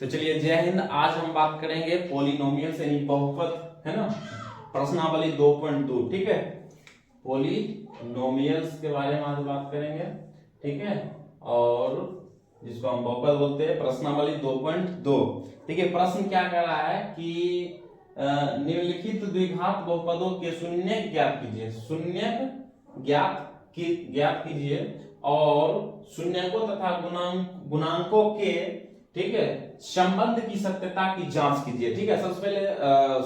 तो चलिए जय हिंद। आज हम बात करेंगे पॉलिनोमियल्स यानी बहुपद, है ना, प्रश्नावली 2.2। ठीक है, पॉलिनोमियल्स के बारे में आज बात करेंगे। ठीक है, और जिसको हम बहुपद बोलते हैं, प्रश्नावली 2.2। ठीक है, प्रश्न क्या कर रहा है कि निम्नलिखित द्विघात बहुपदों के शून्य ज्ञात कीजिए। शून्य ज्ञात कीजिए और शून्यकों तथा गुणांकों के, ठीक है, संबंध की सत्यता की जांच कीजिए। ठीक है, सबसे पहले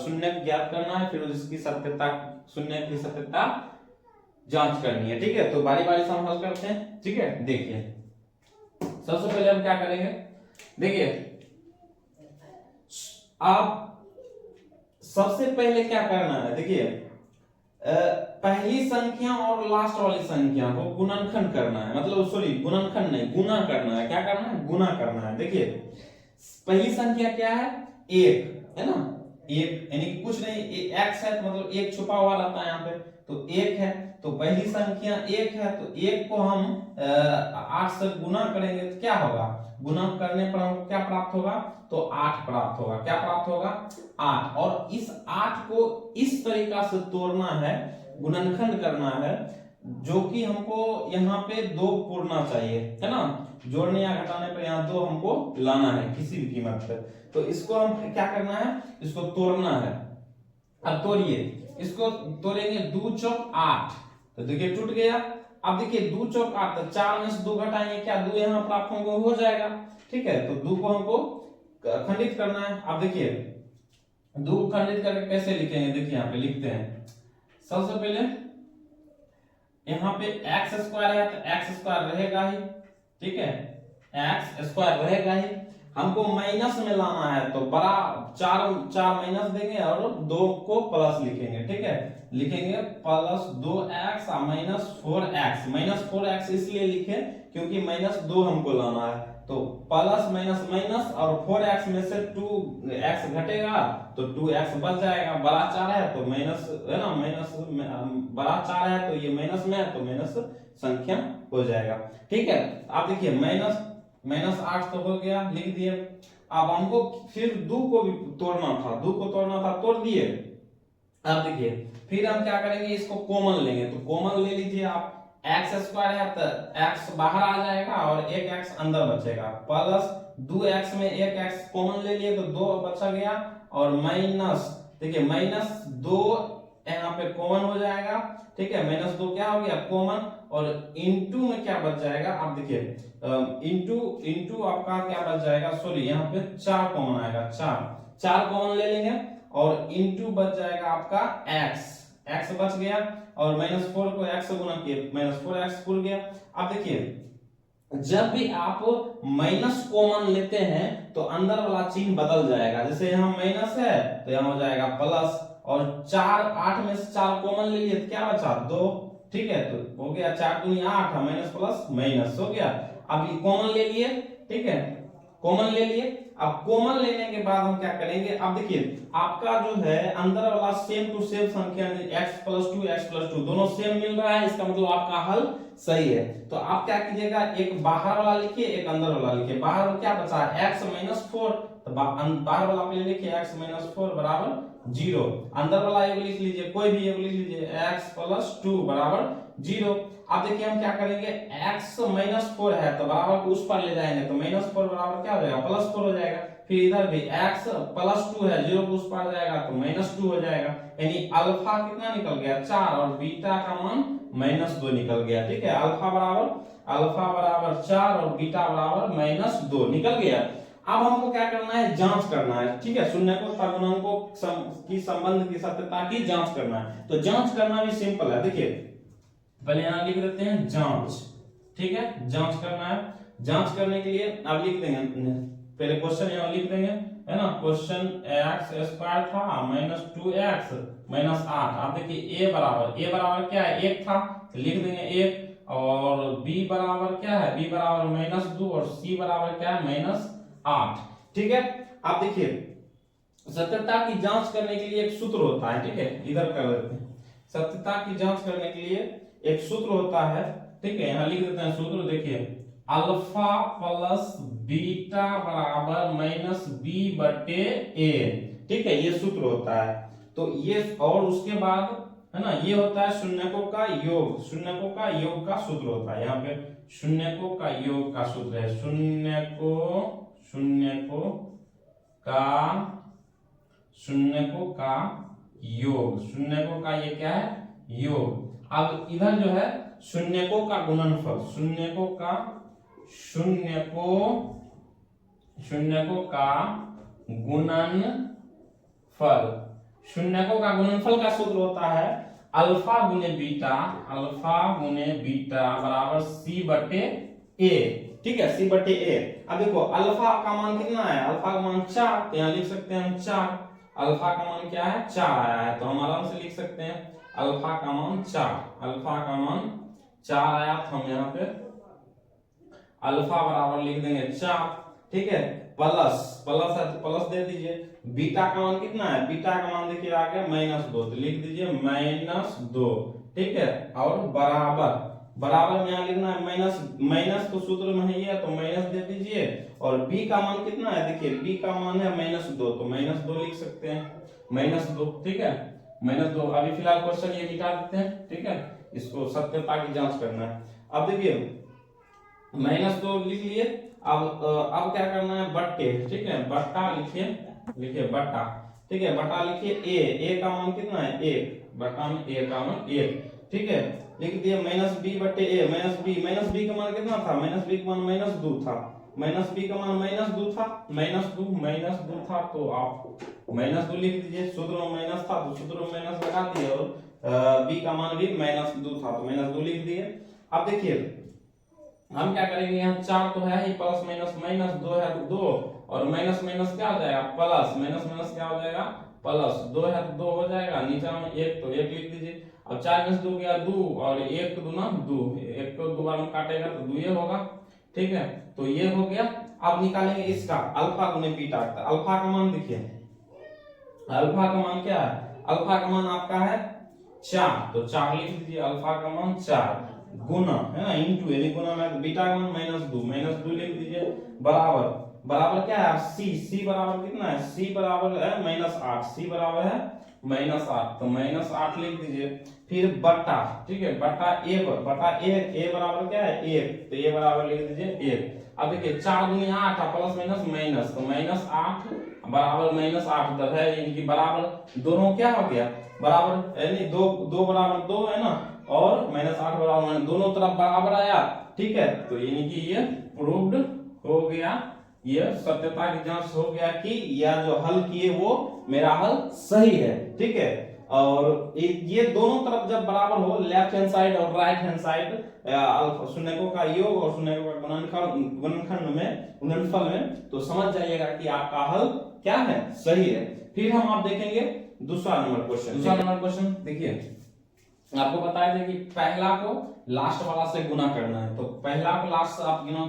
शून्य ज्ञात करना है, फिर उसकी सत्यता, शून्य की सत्यता जांच करनी है। ठीक है, तो बारी बारी से हम हल करते हैं। ठीक है, देखिए सबसे पहले हम क्या करेंगे, देखिए आप सबसे पहले क्या करना है, देखिए पहली संख्या और लास्ट वाली संख्या को गुणनखंड करना है, मतलब सॉरी गुणनखंड नहीं, गुना करना है। क्या करना है? गुना करना है। देखिए पहली संख्या क्या है? एक, है ना, एक यानी कुछ नहीं, एक्स है, मतलब एक छुपा हुआ रहता है यहाँ पे, तो एक है, तो पहली संख्या एक है, तो एक को हम 8 से गुना करेंगे तो क्या होगा? गुना करने पर हमको क्या प्राप्त होगा? तो 8 प्राप्त होगा। क्या प्राप्त होगा? 8। और इस 8 को इस तरीका से तोड़ना है, गुणनखंड करना है, जो कि हमको यहाँ पे 2 पूर्णा चाहिए, है ना, जोड़ने या घटाने पर यहाँ 2 हमको लाना है किसी भी कीमत पे। तो इसको हम क्या करना है? इसको तोड़ना है। अब तोड़िए, इसको तोड़ेंगे 2 चौक 8, तो देखिए टूट गया। अब देखिए 2 चौक 8, तो 4 में से 2 घटाएंगे, क्या 2 यहाँ प्राप्त हमको हो जाएगा। ठीक है, तो 2 को हमको खंडित करना है। अब देखिए 2 खंडित करके कैसे लिखेंगे, देखिए यहाँ पे लिखते हैं। सबसे पहले यहाँ पे एक्स स्क्वायर है, तो एक्स स्क्वायर रहेगा ही। ठीक है, एक्स स्क्वायर रहेगा ही। हमको माइनस में लाना है, तो बड़ा 4 माइनस देंगे और 2 को प्लस लिखेंगे। ठीक है, लिखेंगे प्लस 2x और माइनस 4x। माइनस 4x इसलिए लिखे क्योंकि माइनस 2 हमको लाना है, तो प्लस माइनस माइनस, और 4x में से 2x घटेगा तो 2x बच जाएगा। बड़ा 4 है तो माइनस, है ना, माइनस बड़ा 4 है तो ये माइनस में है, तो माइनस संख्या हो जाएगा। ठीक है, आप देखिए माइनस 8 तो हो गया, लिख दिए। अब हमको फिर 2 को भी तोड़ना था, 2 को तोड़ना था, तोड़ दिए। अब देखिए फिर हम क्या करेंगे, इसको कॉमन लेंगे, तो कॉमन ले लीजिए आप। एक्स स्क्वायर है तो एक्स बाहर आ जाएगा और एक एक्स अंदर बचेगा, प्लस 2x में एक एक्स कॉमन ले लिए तो 2 बचा गया, और माइनस, देखिए माइनस 2 यहाँ पे कॉमन हो जाएगा। ठीक है, माइनस 2 क्या हो गया? कॉमन। और इनटू में क्या बच जाएगा? आप देखिए इनटू आपका क्या बच जाएगा, सॉरी यहाँ पे 4 कॉमन आएगा, 4 कॉमन ले लेंगे, और इनटू बच जाएगा आपका x बच गया, और -4 को x से गुना किए, -4x खुल गया। अब देखिए जब भी आप माइनस कॉमन लेते हैं तो अंदर वाला चिन्ह बदल जाएगा। जैसे यहाँ माइनस है तो यहाँ हो जाएगा प्लस, और 8 में से 4 कॉमन ले लिए तो क्या बचा? 2। ठीक है, तो हो गया 4 दूनी 8, माइनस प्लस माइनस हो गया। अब ये कॉमन ले लिए। ठीक है, कॉमन ले लिए। अब कॉमन लेने के बाद हम क्या करेंगे, अब देखिए आपका जो है अंदर वाला सेम टू सेम संख्या, x+2 दोनों सेम मिल रहा है, इसका मतलब आपका हल सही है। तो आप क्या कीजिएगा, एक बाहर वाला लिखिए, एक अंदर वाला लिखिए। बाहर में क्या बचा? x-4, तो बाहर वाला पे लिखिए x-4 बराबर 0। अंदर वाला एक लिख लीजिए, कोई भी एक लिख लीजिए, x+2 बराबर 0। अब देखिए हम क्या करेंगे, x-4 है तो बराबर को उस पर ले जाएंगे, तो -4 बराबर क्या हो जाएगा? +4 हो जाएगा। फिर इधर भी x+2 है, 0 को उस पर जाएगा तो -2 हो जाएगा। यानी अल्फा कितना निकल गया? 4, और बीटा का मान -2 निकल गया। ठीक है, अल्फा बराबर 4 और बीटा बराबर -2 निकल गया। अब हमको क्या करना है? जांच करना है। ठीक है, शून्यकों तथा गुणांकों की संबंध की सत्यता की जांच करना है। तो जांच करना भी सिंपल है। देखिए पहले यहां लिख देते हैं जांच। ठीक है, जांच करना है। जांच करने के लिए आप लिख देंगे, पहले क्वेश्चन यहां लिख देंगे, है ना। क्वेश्चन x² था -2x -8। आप देखिए a बराबर क्या है? 1 था, तो लिख देंगे 1, और b बराबर क्या है? b बराबर -2, और c बराबर क्या है? -8। ठीक है, आप देखिए सत्यता की जांच करने के लिए एक सूत्र होता है। ठीक है, इधर कर देते हैं। सत्यता की जांच करने के लिए एक सूत्र होता है। ठीक है, यहां लिख देते हैं सूत्र। देखिए अल्फा प्लस बीटा बराबर माइनस बी बटे ए, ठीक है, ये सूत्र होता है। तो ये और उसके बाद है ना, ये होता है शून्यकों का योग, शून्यकों का योग का सूत्र होता है। यहाँ पे शून्यकों का योग का सूत्र है, शून्यकों का योग, शून्यकों का ये क्या है, योग। अब इधर जो है शून्यकों का गुणनफल, शून्यकों का गुणनफल, शून्यकों का गुणनफल का सूत्र होता है अल्फा गुने बीटा बराबर सी बटे ए, ठीक है, सी बटे ए। अब देखो अल्फा का मान कितना है, अल्फा का मान 4, तो यहाँ लिख सकते हैं हम 4। अल्फा का मान क्या है, 4 आया है, तो हम आराम से लिख सकते हैं अल्फा का मान 4, अल्फा का मान 4 आया, तो हम यहाँ पे अल्फा बराबर लिख देंगे 4, ठीक है, प्लस है तो प्लस दे दीजिए। बीटा का मान कितना है, बीटा का मान देखिए आ गया -2, तो लिख दीजिए -2, ठीक है, और बराबर में यहाँ लिखना है माइनस तो सूत्र में ही है, तो माइनस दे दीजिए। और b का मान कितना है, देखिए b का मान है -2, तो -2 लिख सकते हैं, -2, ठीक है, -2। अभी फिलहाल क्वेश्चन ये मिटा देते हैं, ठीक है, इसको सत्यता की जांच करना है। अब देखिए -2 लिख लिए। अब क्या करना है, बट्टे, ठीक है, बट्टा लिखिए बट्टा, ठीक है, बट्टा लिखिए ए का मान कितना है 1, बट्टा में ए का मान 1, ठीक है, लिख दिया -b बटे ए, -b का मान कितना था, -b का मान -2 था, -b का मान -2 था, तो आप -2 लिख दीजिए, सूत्र में माइनस था तो सूत्र में माइनस लगा दिए, और b का मान भी -2 था तो -2 लिख दिए। अब देखिए हम क्या करेंगे, यहाँ 4 तो है ही, प्लस माइनस 2 है तो 2, और माइनस क्या हो जाएगा, प्लस माइनस क्या हो जाएगा, प्लस 2 है तो 2 हो जाएगा, नीचे में 1 तो 1 लिख दीजिए। अब 4 में से 2 गया 2, और 1 दूना 2, 1 को 2 बार में काटेगा तो 2 ये होगा, ठीक है, तो ये हो गया। अब निकालेंगे इसका अल्फा गुने बीटा, अल्फा का मान देखिए, अल्फा का मान क्या है, अल्फा का मान आपका है 4, तो 4 लिख दीजिए, अल्फा का मान 4 गुना, है ना, इंटू, यानी गुना में बीटा का मान -2 लिख दीजिए, बराबर क्या है, c बराबर कितना है, c बराबर है -8, c बराबर है -8, तो -8 लिख दीजिए। फिर बट्टा, ठीक है, बट्टा ए बराबर क्या है 1, तो ए बराबर लिख दीजिए 1। अब देखिए 4 दूनी 8 प्लस माइनस, तो -8 बराबर -8 उधर है, इनकी बराबर दोनों क्या हो गया, बराबर, यानी 2 बराबर 2 है ना, और -8 बराबर, दोनों तरफ बराबर आया, ठीक है, तो यानी कि ये प्रूव्ड हो गया, ये सत्यता की जांच हो गया कि यह जो हल किए वो मेरा हल सही है, ठीक है। और ये दोनों तरफ जब बराबर हो, लेफ्ट हैंड साइड और राइट हैंड साइड, शून्यकों का योग और शून्यकों का गुणनफल में, तो समझ जाइएगा कि आपका हल क्या है, सही है। फिर हम आप देखेंगे दूसरा नंबर क्वेश्चन, देखिए आपको बताया था कि पहला को लास्ट वाला से गुना करना है, तो पहला को लास्ट से आप गिनो,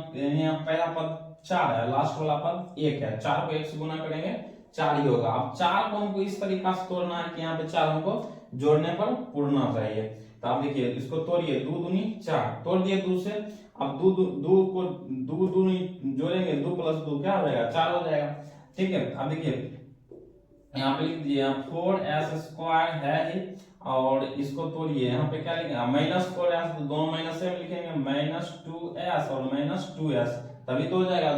पहला पद 4 है, लास्ट वाला पद 1 है, 4 को 1 से गुना करेंगे 4 ही होगा। अब 4 को हमको इस तरीका से तोड़ना है कि यहाँ पे 4 हमको जोड़ने पर पूर्णा चाहिए, तो आप देखिए इसको तोड़िए, 2 दूनी 4, तोड़ दिए 2 से। अब 2 को 2 दूनी जोड़ेंगे, 2 + 2 क्या हो जाएगा, 4 हो जाएगा, ठीक है। अब देखिए यहाँ पे लिख दीजिए 4s² है ही, और इसको तोड़िए, यहाँ पे क्या लिखेंगे -4s, तो दोनों माइनस से लिखेंगे -2s और -2s, तभी तो हो जाएगा,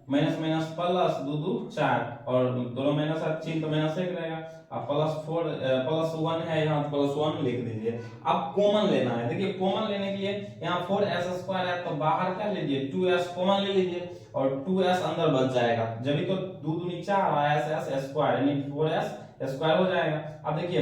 माइनस प्लस 2 2 4, और दोनों माइनस है 3 तो -1 रहेगा, अब +1 है यहाँ, +1 लिख दीजिए। अब कॉमन लेना है, देखिए कॉमन लेने के लिए यहाँ 4s² है, तो बाहर क्या लीजिए 2s कॉमन ले लीजिए, और 2s अंदर बच जाएगा, जब तो 2 दूनी 4 s² यानी 4s² हो जाएगा। अब देखिए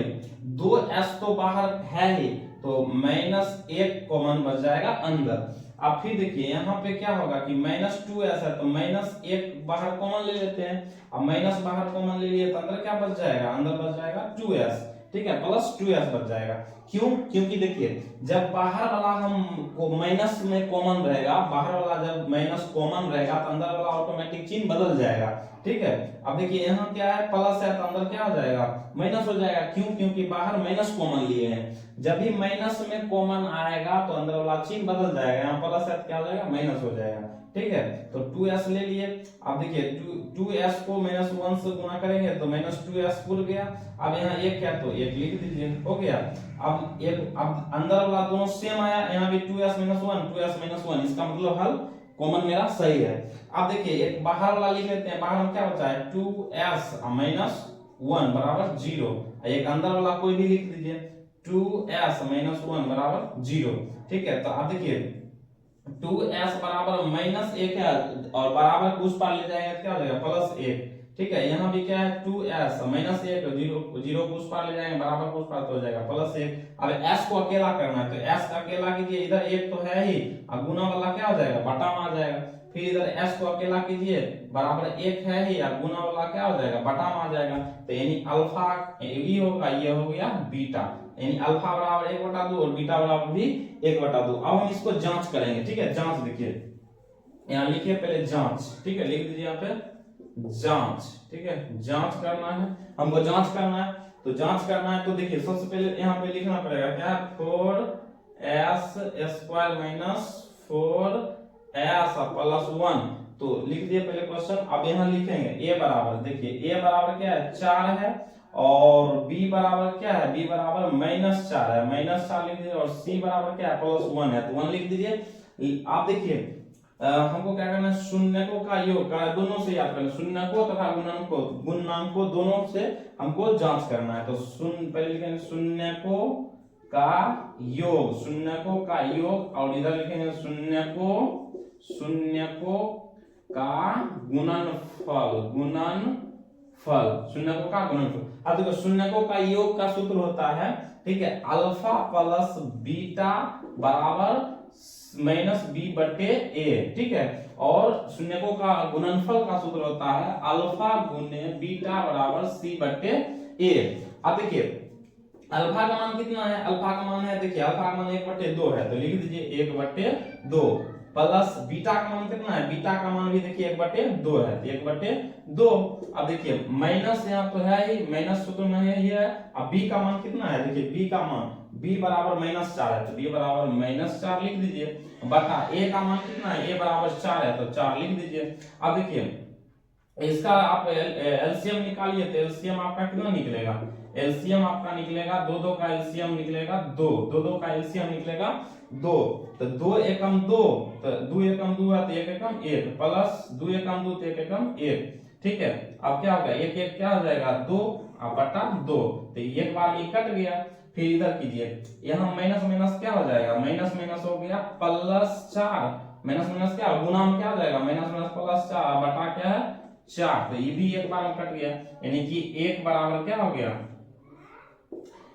2s तो बाहर है ही, तो -1 कॉमन बच जाएगा अंदर। अब फिर देखिए यहाँ पे क्या होगा कि -2s है, तो -1 बाहर कॉमन ले लेते हैं, अब माइनस बाहर कॉमन ले लिए तो अंदर क्या बच जाएगा, अंदर बच जाएगा 2s, ठीक है, प्लस 2s बच जाएगा। क्यों? क्योंकि देखिए जब बाहर वाला हम को माइनस में कॉमन रहेगा, बाहर वाला जब माइनस कॉमन रहेगा तो अंदर वाला ऑटोमेटिक चिन्ह बदल जाएगा। ठीक है, अब देखिए यहाँ क्या है, प्लस है तो अंदर क्या हो जाएगा, माइनस हो जाएगा। क्यों? क्योंकि बाहर माइनस कॉमन लिए हैं। जब भी माइनस में कॉमन आएगा तो अंदर वाला चिन्ह बदल जाएगा, यहाँ प्लस है तो क्या हो जाएगा, माइनस हो जाएगा। ठीक है, तो 2s ले लिए। अब देखिए 2s को -1 से गुणा करेंगे तो -2s पूर गया। अब यहाँ 1 क्या, तो 1 लिख दीजिए, हो गया। अब अंदर वाला दोनों सेम आया, यहाँ भी 2s - 1 इसका मतलब हल कॉमन मेरा सही है। अब देखिए एक बाहर वाला लिख लेते हैं, बाहर में क्या बचा है, 2s - 1 बराबर 0। एक अंदर वाला कोई भी लिख दीजिए, 2s - 1 बराबर 0। ठीक है, तो अब देखिए 2s बराबर -1 है और बराबर उस पार ले जाएंगे तो क्या हो जाएगा, +1। ठीक है, यहाँ भी क्या है, 2s -1 0 को उस पार ले जाएंगे, बराबर को उस पार तो हो जाएगा +1। अब s को अकेला करना है तो s का अकेला कीजिए, इधर 1 तो है ही, अब गुना वाला क्या हो जाएगा, बटा में आ जाएगा। फिर इधर s को अकेला कीजिए, बराबर 1 है ही, अब गुना वाला क्या हो जाएगा, बटा में आ जाएगा। तो यानी अल्फा ये होगा, ये हो गया बीटा, यानी अल्फा बराबर 1/2 और बीटा बराबर भी 1/2। अब हम इसको जांच करेंगे। ठीक है, जांच देखिए यहाँ लिखिए पहले जांच। ठीक है, लिख दीजिए यहाँ पे जांच। ठीक है, जांच करना है हमको, जांच करना है तो जांच करना है तो देखिए सबसे पहले यहाँ पे लिखना पड़ेगा क्या, 4s² - 4s + 1। तो लिख दिए पहले क्वेश्चन। अब यहाँ लिखेंगे a बराबर, देखिए a बराबर क्या है, 4 है, और b बराबर क्या है, b बराबर -4 है, -4 लिख दीजिए, और c बराबर क्या है, +1 है, तो 1 लिख दीजिए। आप देखिए हमको क्या करना है, शून्यकों का योग का दोनों से याद करना, शून्यकों तथा गुणांकों दोनों से हमको जांच करना है। तो पहले लिखेंगे शून्यकों का योग, और इधर लिखेंगे शून्यकों का गुणनफल, शून्यकों का गुणनफल। अब देखो शून्यकों का योग का सूत्र होता है, ठीक है, अल्फा प्लस बीटा बराबर -b/a। ठीक है, और शून्यकों का गुणनफल का सूत्र होता है अल्फा गुने बीटा बराबर c/a। अब देखिए अल्फा का मान कितना है, अल्फा का मान है, देखिए अल्फा का मान 1/2 है, तो लिख दीजिए 1/2, प्लस बीटा का मान कितना है, बीटा का मान भी देखिए 1/2 है, तो 1/2। अब देखिए माइनस यहाँ तो है ही, माइनस सूत्र में है ये। अब b का मान कितना है, देखिए b का मान, b बराबर -4 है, तो b बराबर -4 लिख दीजिए, बटा a का मान कितना है, a बराबर 4 है, तो 4 लिख दीजिए। अब देखिए इसका आप एलसीएम निकालिए, तो एलसीएम आपका कितना निकलेगा, एलसीएम आपका निकलेगा 2 का एलसीएम निकलेगा 2 का एलसीएम निकलेगा 2, तो 2 एकम 2, तो 2 एकम 2 है तो 1 एकम 1, प्लस 2 एकम 2 तो 1 एकम 1। ठीक है, अब क्या होगा, 1 1 क्या हो जाएगा 2 बटा 2, तो एक बार ये कट गया। फिर इधर कीजिए, यहाँ माइनस माइनस क्या हो जाएगा, माइनस माइनस हो गया +4, माइनस माइनस क्या गुना में क्या हो जाएगा, माइनस माइनस +4 बटा क्या है 4, तो ये भी एक बार में कट गया, यानी कि 1 बराबर क्या हो गया,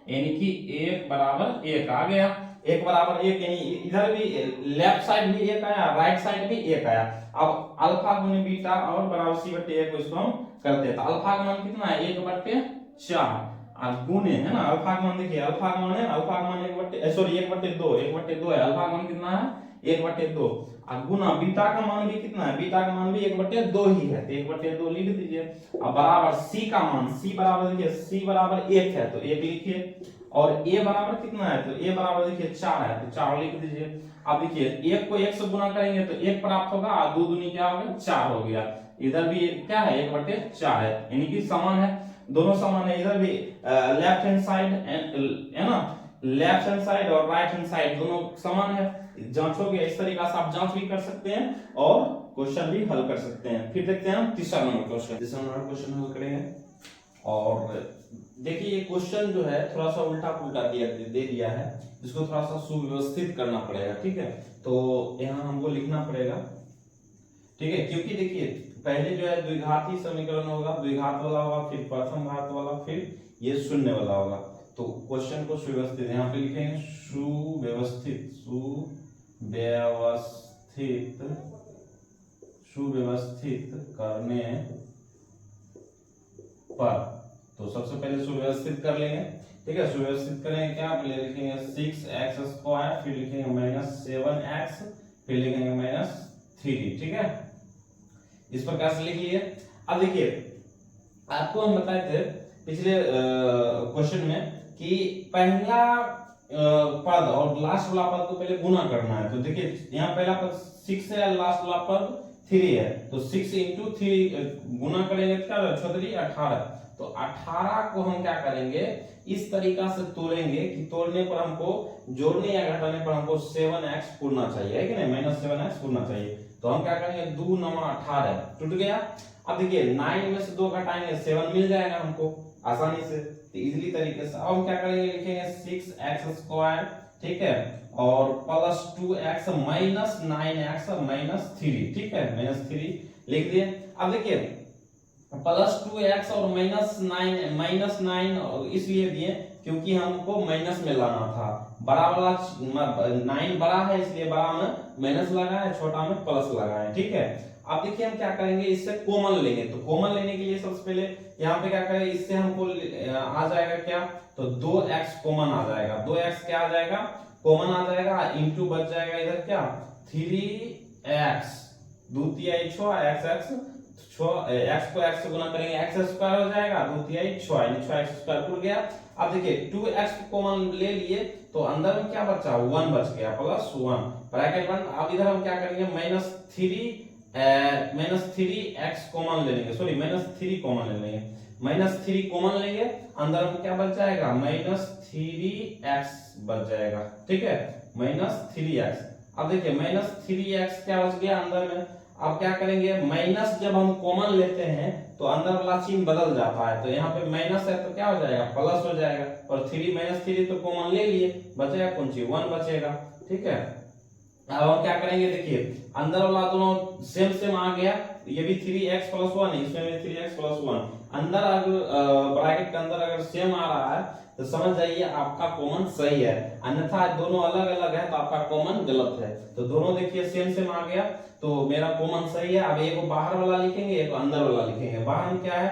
यानी कि 1 बराबर 1 आ गया। 1 बराबर 1 यानी इधर भी लेफ्ट साइड भी 1 आया, राइट साइड भी 1 आया। अब अल्फा गुने बीटा और बराबर c/a को इसको हम करते हैं, तो अल्फा का मान कितना है 1/4, और गुने है ना, अल्फा का मान देखिए, अल्फा का मान है, अल्फा का मान 1/2 है, अल्फा का मान कितना है 1/2, और गुना बीटा का मान भी कितना है, बीटा का मान भी 1/2 ही है, तो 1/2 लिख दीजिए। अब बराबर c का मान, c बराबर देखिए c बराबर 1 है, तो 1 लिखिए, और a बराबर कितना है, तो a बराबर देखिए 4 है, तो 4 लिख दीजिए। अब देखिए 1 को 1 से गुना करेंगे तो 1 प्राप्त होगा, और 2 दूनी क्या हो गया 4 हो गया। इधर भी क्या है 1/4 है, यानी कि समान है, दोनों समान है। इधर भी लेफ्ट हैंड साइड है ना, लेफ्ट हैंड साइड और राइट हैंड साइड दोनों समान है। जांचोगे इस तरीके से आप जांच भी कर सकते हैं और क्वेश्चन भी हल कर सकते हैं। फिर देखते हैं हम तीसरा नंबर क्वेश्चन हल करेंगे। और देखिए ये क्वेश्चन जो है थोड़ा सा उल्टा पुल्टा दे दिया है, जिसको थोड़ा सा सुव्यवस्थित करना पड़ेगा। ठीक है, तो यहाँ हमको लिखना पड़ेगा, ठीक है, क्योंकि देखिए पहले जो है द्विघाती समीकरण होगा, द्विघात वाला होगा, फिर प्रथम घात वाला, फिर ये शून्य वाला होगा। तो क्वेश्चन को सुव्यवस्थित यहाँ पे लिखेंगे, सुव्यवस्थित करने पर, तो सबसे पहले सुव्यवस्थित कर लेंगे। ठीक है, सुव्यवस्थित करेंगे क्या, पहले लिखेंगे 6x², फिर लिखेंगे -7x, फिर लिखेंगे -3, ठीक है, इस प्रकार से लिख लिए। अब देखिए आपको हम बताए थे पिछले क्वेश्चन में कि पहला पद और लास्ट वाला पद को पहले गुना करना है। तो देखिए यहाँ पहला पद 6 है, लास्ट वाला पद 3 है, तो 6 × 3 गुना करेंगे तो क्या होगा, 6 × 18। तो 18 को हम क्या करेंगे, इस तरीका से तोड़ेंगे कि तोड़ने पर हमको, जोड़ने या घटाने पर हमको 7x पूरना चाहिए, है कि नहीं, -7x पूरना चाहिए। तो हम क्या करेंगे, 2 × 9 = 18, टूट गया। अब देखिए 9 में से 2 घटाएंगे 7 मिल जाएगा हमको आसानी से, तो इजीली तरीके से। अब हम क्या करेंगे, लिखेंगे 6x², ठीक है, और +2x -9x -3, ठीक है, -3 लिख दिए। अब देखिए +2x और -9 इसलिए दिए क्योंकि हमको माइनस में लाना था, बड़ा वाला 9 बड़ा है इसलिए बड़ा में माइनस लगा है, छोटा में प्लस लगा है, ठीक है। अब देखिए हम क्या करेंगे, इससे कॉमन लेंगे। तो कॉमन लेने के लिए सबसे पहले यहाँ पे क्या करें, इससे हमको आ जाएगा क्या, तो 2x कॉमन आ जाएगा, 2x क्या आ जाएगा, कॉमन आ जाएगा, इंटू बच जाएगा इधर क्या, 3x, 2 × 6 x, x को x से गुना करेंगे x² हो जाएगा, 2 × 6 यानी 6x² पूर गया। अब देखिए 2x को कॉमन ले लिए तो अंदर में क्या बचा, 1 बच गया, +1 ब्रैकेट बंद। अब इधर हम क्या करेंगे, -3x कॉमन ले लेंगे, सॉरी -3 कॉमन ले लेंगे, -3 कॉमन लेंगे, अंदर में क्या बच जाएगा, -3x बच जाएगा, ठीक है, -3x। अब देखिए -3x क्या बच गया अंदर में। अब क्या करेंगे, माइनस जब हम कॉमन लेते हैं तो अंदर वाला चिन्ह बदल जाता है, तो यहाँ पे माइनस है तो क्या हो जाएगा, प्लस हो जाएगा, और 3 -3 तो कॉमन ले लिए, बचेगा कौन सी, 1 बचेगा, ठीक है। अब हम क्या करेंगे, देखिए अंदर वाला दोनों सेम आ गया, ये भी 3x + 1 है, इसमें भी 3x + 1, अंदर अगर ब्रैकेट के अंदर अगर सेम आ रहा है तो समझ जाइए आपका कॉमन सही है, अन्यथा दोनों अलग अलग है तो आपका कॉमन गलत है। तो दोनों देखिए सेम आ गया, तो मेरा कॉमन सही है। अब एक को बाहर वाला लिखेंगे, एक को अंदर वाला लिखेंगे। बाहर में क्या है,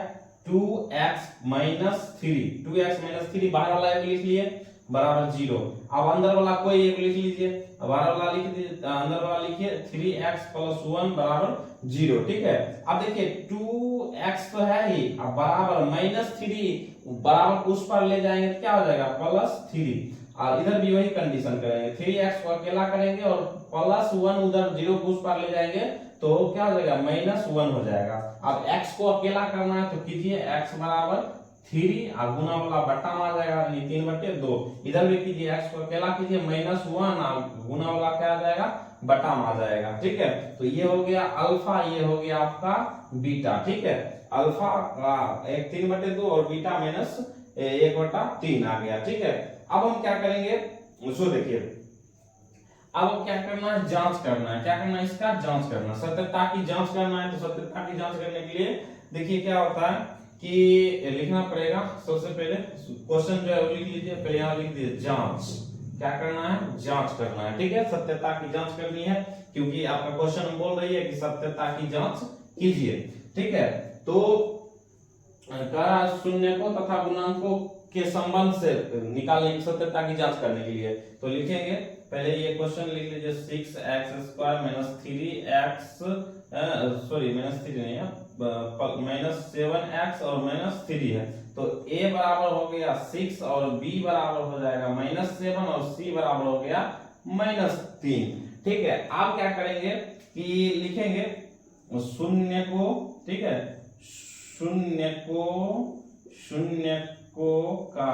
2x - 3, 2x - 3 बाहर वाला एक लिख लिए बराबर 0। अब अंदर वाला कोई एक लिख लीजिए, बाहर वाला लिख दीजिए, अंदर वाला लिखिए 3x + 1 बराबर 0, ठीक है। अब देखिए 2x तो है ही, अब बराबर -3 बराबर उस पर ले जाएंगे तो क्या हो जाएगा, +3, और इधर भी वही कंडीशन करेंगे, 3x को अकेला करेंगे और +1 उधर 0 को उस पर ले जाएंगे तो क्या हो जाएगा, -1 हो जाएगा। अब x को अकेला करना है तो कीजिए, x बराबर 3 और गुना वाला बट्टा में आ जाएगा, यानी 3/2। इधर भी कीजिए, x को अकेला कीजिए, -1 और गुना वाला क्या आ जाएगा, बट्टा में आ जाएगा, ठीक है। तो ये हो गया अल्फा, ये हो गया आपका बीटा, ठीक है। अल्फा 3/2 और बीटा -1/3 आ गया, ठीक है। अब हम क्या करेंगे, उसको देखिए, अब क्या करना है, जांच करना है, क्या करना है, इसका जांच करना, सत्यता की जांच करना है। तो सत्यता की जांच करने के लिए देखिए क्या होता है कि लिखना पड़ेगा, सबसे पहले क्वेश्चन जो है वो लिख लीजिए, पहले यहाँ लिख दीजिए जांच, क्या करना है, जांच करना है, ठीक है, सत्यता की जांच करनी है, क्योंकि आपका क्वेश्चन बोल रही है कि सत्यता की जांच कीजिए, ठीक है। तो शून्य को तथा गुणांकों के संबंध से निकालने की, सत्यता की जांच करने के लिए तो लिखेंगे, पहले ये क्वेश्चन लिख लीजिए, 6x² - 3x, सॉरी -3 नहीं है, -7x और -3 है, तो a बराबर हो गया 6 और b बराबर हो जाएगा -7 और c बराबर हो गया -3, ठीक है। आप क्या करेंगे कि लिखेंगे शून्य को, ठीक है, शून्य को का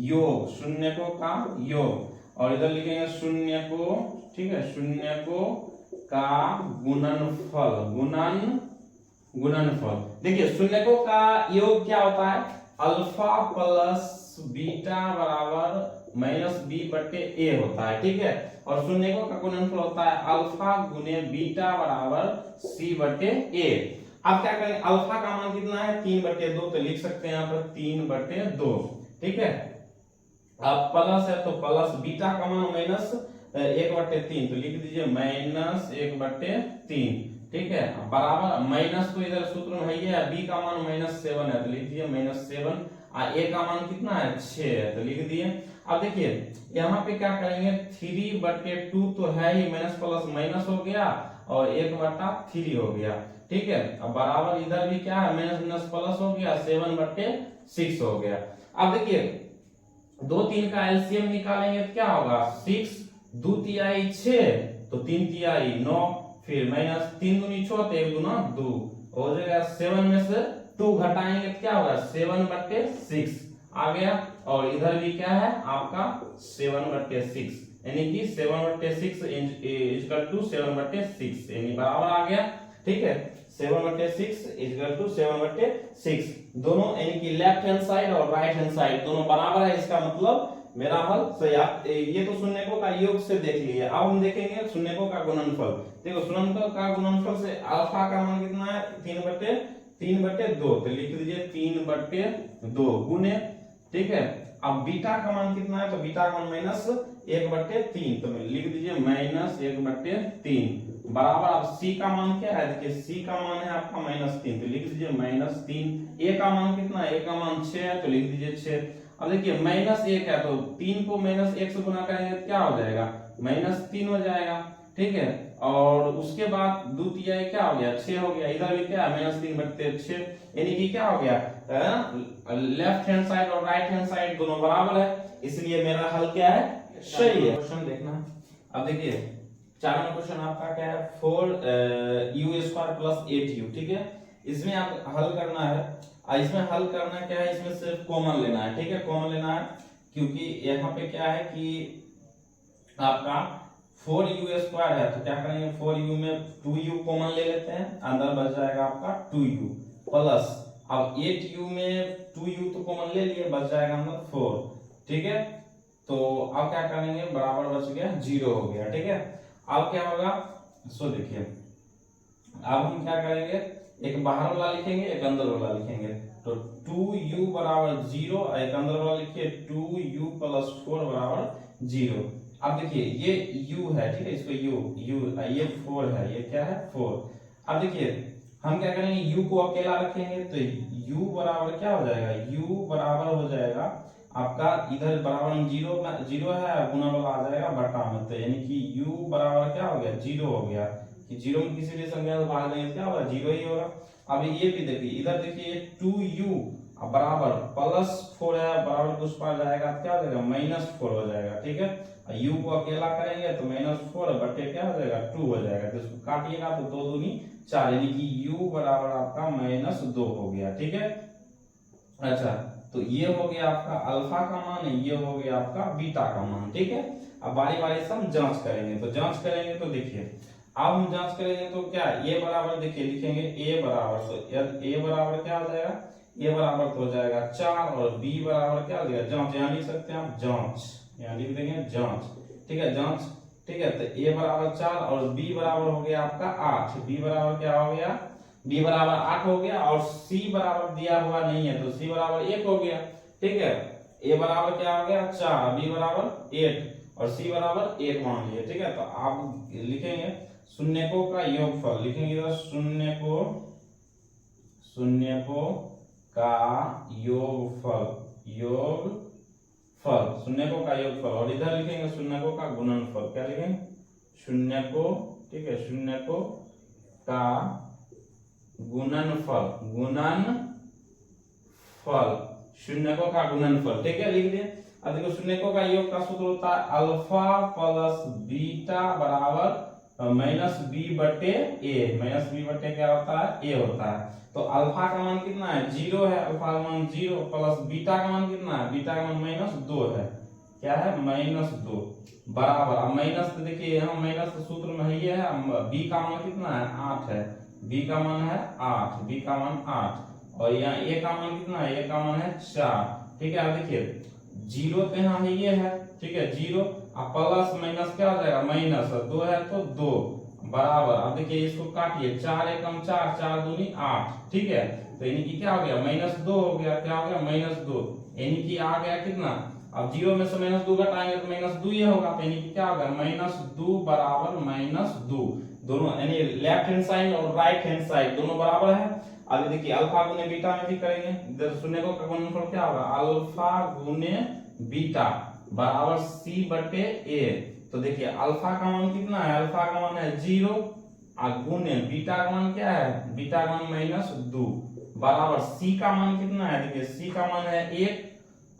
योग, शून्य को का योग, और इधर लिखेंगे शून्य को, ठीक है, शून्य को का गुणनफल, गुणनफल। देखिए शून्य को का योग क्या होता है, अल्फा प्लस बीटा बराबर -b/a होता है, ठीक है। और शून्य को का गुणनफल होता है अल्फा गुने बीटा बराबर c/a। अब क्या करें, अल्फा का मान कितना है, 3/2, तो लिख सकते हैं यहाँ पर 3/2, ठीक है। अब प्लस है तो प्लस, बीटा का मान -1/3, तो लिख दीजिए -1/3, ठीक है, बराबर माइनस तो इधर सूत्र में है, बी का मान -7 है तो लिख दीजिए -7। ए का मान कितना है 6 है, तो लिख दिए। अब देखिए यहाँ पे क्या करेंगे, 3/2 तो है ही, माइनस प्लस माइनस हो गया और 1/3 हो गया, ठीक है। अब बराबर इधर भी क्या है, माइनस माइनस प्लस हो गया, 7/6 हो गया। अब देखिए 2 3 का एलसीएम निकालेंगे तो क्या होगा, 6 2 तिहाई 6 तो 3 तिहाई 9, फिर माइनस 3 दूनी 6 तो 1 दूना 2 हो जाएगा। 7 में से 2 घटाएंगे तो क्या होगा, 7/6 आ गया। और इधर भी क्या है आपका 7/6, यानी कि 7/6 इक्वल टू 7/6 यानी बराबर आ गया, ठीक है। 7/6 इक्वल टू 7/6 दोनों यानी कि लेफ्ट हैंड साइड और राइट हैंड साइड दोनों बराबर है, इसका मतलब मेरा हल सही। आप ये तो शून्यकों का योग से देख लिए, अब हम देखेंगे शून्यकों का गुणनफल। देखो शून्यकों का गुणनफल से अल्फा का मान कितना है, 3/2 तो लिख दीजिए 3/2 गुने, ठीक है। अब बीटा का मान कितना है, तो बीटा का मान -1/3 तो लिख दीजिए -1/3 बराबर। अब सी का मान क्या है, देखिए सी का मान है आपका -3 तो लिख दीजिए -3। ए का मान कितना है, ए का मान 6 है तो लिख दीजिए 6। अब देखिए -1 है तो 3 को -1 से गुना करेंगे तो क्या हो जाएगा, -3 हो जाएगा, ठीक है। और उसके बाद 2 तिहाई क्या हो गया, 6 हो गया। इधर भी क्या है -3/6 यानी कि क्या हो गया, लेफ्ट हैंड साइड और राइट हैंड साइड दोनों बराबर है, इसलिए मेरा हल क्या है, सही है। क्वेश्चन देखना, अब देखिए 4 नंबर क्वेश्चन आपका क्या है, 4u² + 8u, ठीक है। इसमें आप हल करना है, इसमें हल करना क्या है, इसमें सिर्फ कॉमन लेना है, ठीक है, कॉमन लेना है। क्योंकि यहाँ पे क्या है कि आपका 4u² है तो क्या करेंगे, 4u में 2u कॉमन ले लेते हैं, अंदर बच जाएगा आपका 2u प्लस, अब 8u में 2u तो कॉमन ले लिए, बच जाएगा अंदर 4, ठीक है। तो अब क्या करेंगे, बराबर बच गया 0 हो गया, ठीक है। अब क्या होगा, सो देखिए अब हम क्या करेंगे, एक बाहर वाला लिखेंगे एक अंदर वाला लिखेंगे, तो 2u = 0 और एक अंदर वाला लिखिए 2u + 4 = 0। अब देखिए ये u है, ठीक है, इसको u ये 4 है, ये क्या है 4। अब देखिए हम क्या करेंगे, u को अकेला रखेंगे तो u बराबर क्या हो जाएगा, u बराबर हो जाएगा आपका, इधर बराबर में 0 है, गुना वाला आ जाएगा बटा में, तो यानी कि u बराबर क्या हो गया, 0 हो गया। कि 0 में किसी भी संख्या को भाग देंगे क्या होगा, 0 ही होगा। अब ये भी देखिए, इधर देखिए 2u बराबर +4 है, बराबर कुछ पार जाएगा तो क्या हो जाएगा, -4 हो जाएगा, ठीक है। u को अकेला करेंगे तो -4 बटे क्या हो जाएगा, 2 हो जाएगा, तो इसको काटिएगा तो 2 दूनी 4 यानी कि u बराबर आपका -2 हो गया, ठीक है। अच्छा तो ये हो गया आपका अल्फा का मान, ये हो गया आपका बीटा का मान, ठीक है। अब बारी बारी से हम जांच करेंगे, तो जांच करेंगे तो देखिए अब हम जांच करेंगे तो क्या, a बराबर देखिए लिखेंगे a बराबर, तो a बराबर क्या हो जाएगा, a बराबर तो हो जाएगा 4 और b बराबर क्या हो जाएगा, जांच, यहाँ लिख सकते हैं आप जांच, यहाँ लिख देंगे जांच, ठीक है, जांच, ठीक है। तो a बराबर 4 और b बराबर हो गया आपका 8, b बराबर क्या हो गया, b बराबर 8 हो गया, और c बराबर दिया हुआ नहीं है तो c बराबर 1 हो गया, ठीक है। a बराबर क्या हो गया 4, b बराबर 8 और c बराबर 1 मान लिया, ठीक है। तो आप लिखेंगे शून्यकों का योगफल, लिखेंगे इधर शून्यकों का योगफल, शून्यकों का योगफल, और इधर लिखेंगे शून्यकों का गुणनफल, क्या लिखेंगे, शून्यकों, ठीक है, शून्यकों का गुणनफल, शून्यकों का गुणनफल, ठीक है, लिख दिए। अब देखो शून्यकों का योग का सूत्र होता है अल्फा प्लस बीटा बराबर -b/a, -b बटे क्या होता है, a होता है। तो अल्फा का मान कितना है, 0 है, अल्फा का मान 0 प्लस बीटा का मान कितना है, बीटा का मान -2 है, क्या है -2 बराबर, अब माइनस तो देखिए यहाँ माइनस सूत्र में ये है, b का मान कितना है 8 है, b का मान है 8, b का मान 8 और यहाँ a का मान कितना है, a का मान है 4, ठीक है। अब देखिए 0 तो यहाँ ये है, ठीक है, 0 अब प्लस माइनस क्या हो जाएगा, -2 है तो 2 बराबर, अब देखिए इसको काटिए, 4 एकम 4, 4 दूनी 8, ठीक है। तो यानी कि क्या हो गया, -2 हो गया, क्या हो गया -2, यानी कि आ गया कितना, अब 0 में से -2 घटाएंगे तो -2 ही होगा, तो यानी कि क्या होगा -2 बराबर -2, दोनों यानी लेफ्ट हैंड साइड और राइट हैंड साइड दोनों बराबर है। अब देखिए अल्फा गुने बीटा में भी करेंगे, इधर शून्यकों का गुणनफल क्या होगा, अल्फा गुने बीटा बराबर सी बटे ए। तो देखिए अल्फा का मान कितना है, अल्फा का मान है 0 और गुने बीटा का मान क्या है, बीटा का मान -2 बराबर सी का मान कितना है, देखिए सी का मान है 1